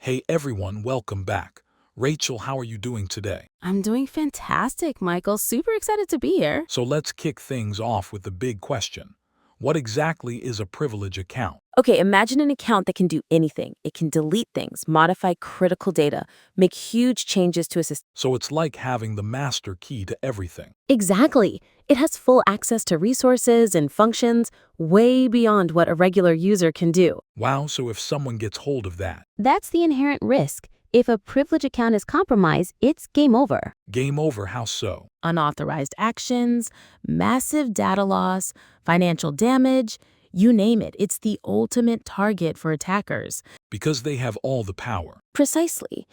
Hey everyone, welcome back. Rachel, how are you doing today? I'm doing fantastic, Michael. Super excited to be here. So let's kick things off with the big question. What exactly is a privilege account? Okay, imagine an account that can do anything. It can delete things, modify critical data, make huge changes to a system. So it's like having the master key to everything. Exactly. It has full access to resources and functions way beyond what a regular user can do. Wow, so if someone gets hold of that, That's the inherent risk. If a privilege account is compromised, it's game over. game over, how so? Unauthorized actions, massive data loss, financial damage, you name it. It's the ultimate target for attackers. Because they have all the power. Precisely.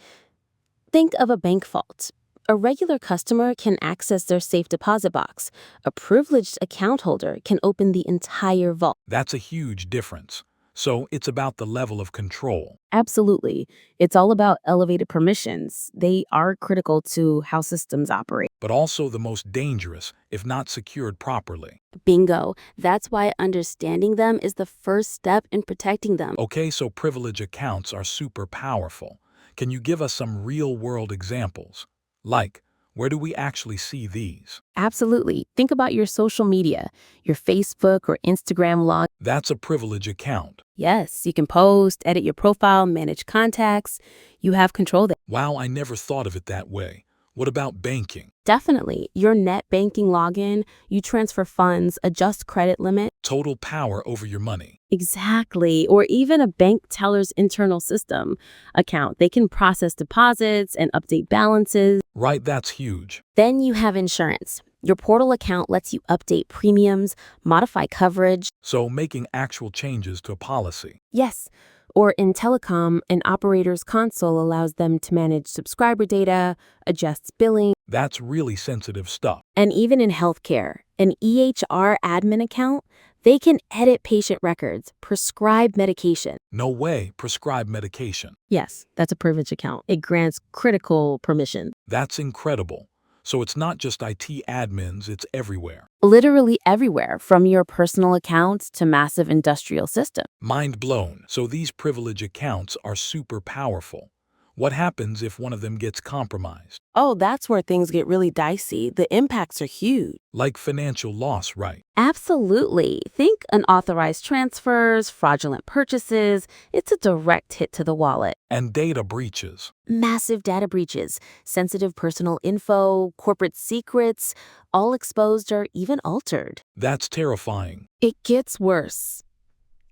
Think of a bank vault. A regular customer can access their safe deposit box. A privileged account holder can open the entire vault. That's a huge difference. So it's about the level of control. Absolutely. It's all about elevated permissions. They are critical to how systems operate. But also the most dangerous if not secured properly. Bingo. That's why understanding them is the first step in protecting them. Okay, so privilege accounts are super powerful. Can you give us some real-world examples? Like, where do we actually see these? Absolutely. Think about your social media, your Facebook or Instagram log. That's a privilege account. Yes, you can post, edit your profile, manage contacts. You have control there. Wow, I never thought of it that way. What about banking? Definitely. Your net banking login, you transfer funds, adjust credit limit. Total power over your money. Exactly. Or even a bank teller's internal system account. They can process deposits and update balances. Right, that's huge. Then you have insurance. Your portal account lets you update premiums, modify coverage. So making actual changes to a policy. Yes. Or in telecom, an operator's console allows them to manage subscriber data, adjusts billing. That's really sensitive stuff. And even in healthcare, an EHR admin account, they can edit patient records, prescribe medication. No way, prescribe medication. Yes, that's a privilege account. It grants critical permissions. That's incredible. So it's not just IT admins, it's everywhere. Literally everywhere, from your personal accounts to massive industrial systems. Mind blown. So these privilege accounts are super powerful. What happens if one of them gets compromised? Oh, that's where things get really dicey. The impacts are huge. Like financial loss, right? Absolutely. Think unauthorized transfers, fraudulent purchases. It's a direct hit to the wallet. And data breaches. Massive data breaches, sensitive personal info, corporate secrets, all exposed or even altered. That's terrifying. It gets worse.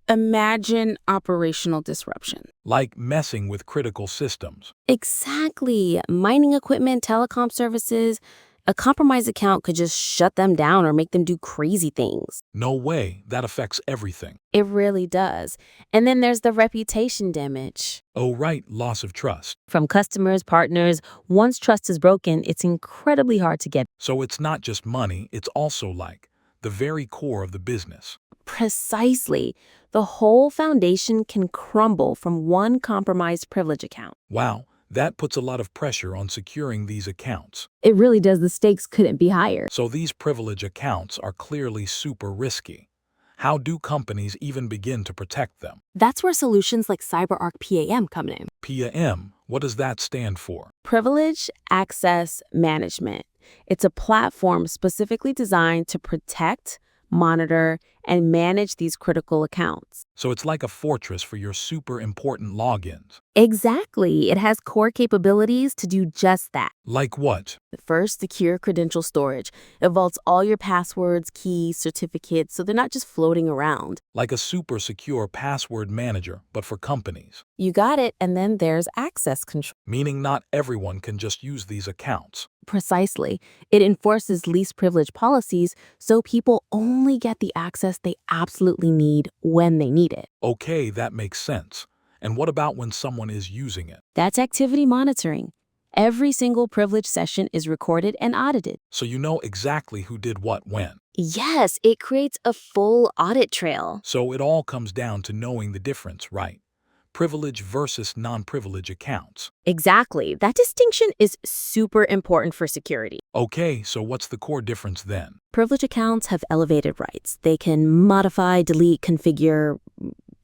Imagine operational disruption. Like messing with critical systems. Exactly. Mining equipment, telecom services. A compromised account could just shut them down or make them do crazy things. No way, that affects everything. It really does. And then there's the reputation damage. Oh right, loss of trust. From customers, partners, once trust is broken, it's incredibly hard to get. So it's not just money, it's also like the very core of the business. Precisely. The whole foundation can crumble from one compromised privilege account. Wow, that puts a lot of pressure on securing these accounts. It really does. The stakes couldn't be higher. So these privilege accounts are clearly super risky. How do companies even begin to protect them? That's where solutions like CyberArk PAM come in. PAM, what does that stand for? Privilege Access Management. It's a platform specifically designed to protect, monitor, and manage these critical accounts. So it's like a fortress for your super important logins. Exactly. It has core capabilities to do just that. Like what? First, secure credential storage. It vaults all your passwords, keys, certificates, so they're not just floating around. Like a super secure password manager, but for companies. You got it. And then there's access control. Meaning not everyone can just use these accounts. Precisely. It enforces least privilege policies, so people only get the access they absolutely need when they need it. Okay, that makes sense. And what about when someone is using it? That's activity monitoring. Every single privilege session is recorded and audited. So you know exactly who did what when. Yes, it creates a full audit trail. So it all comes down to knowing the difference, right? Privilege versus non-privilege accounts. Exactly. That distinction is super important for security. Okay, so what's the core difference then? Privilege accounts have elevated rights. They can modify, delete, configure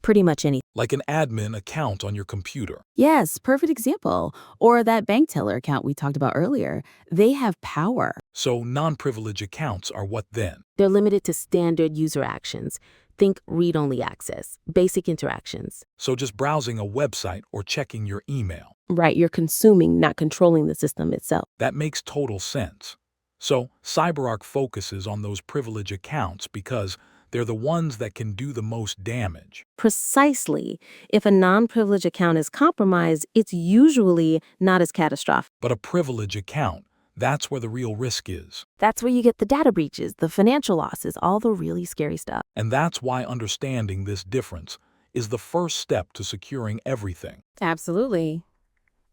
pretty much anything. Like an admin account on your computer. Yes, perfect example. Or that bank teller account we talked about earlier. They have power. So non-privileged accounts are what then? They're limited to standard user actions. Think read-only access, basic interactions. So just browsing a website or checking your email. Right, you're consuming, not controlling the system itself. That makes total sense. So CyberArk focuses on those privileged accounts because they're the ones that can do the most damage. Precisely. If a non-privileged account is compromised, it's usually not as catastrophic. But a privileged account, that's where the real risk is. That's where you get the data breaches, the financial losses, all the really scary stuff. And that's why understanding this difference is the first step to securing everything. Absolutely.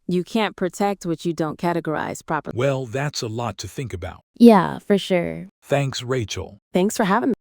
You can't protect what you don't categorize properly. Well, that's a lot to think about. Yeah, for sure. Thanks, Rachel. Thanks for having me.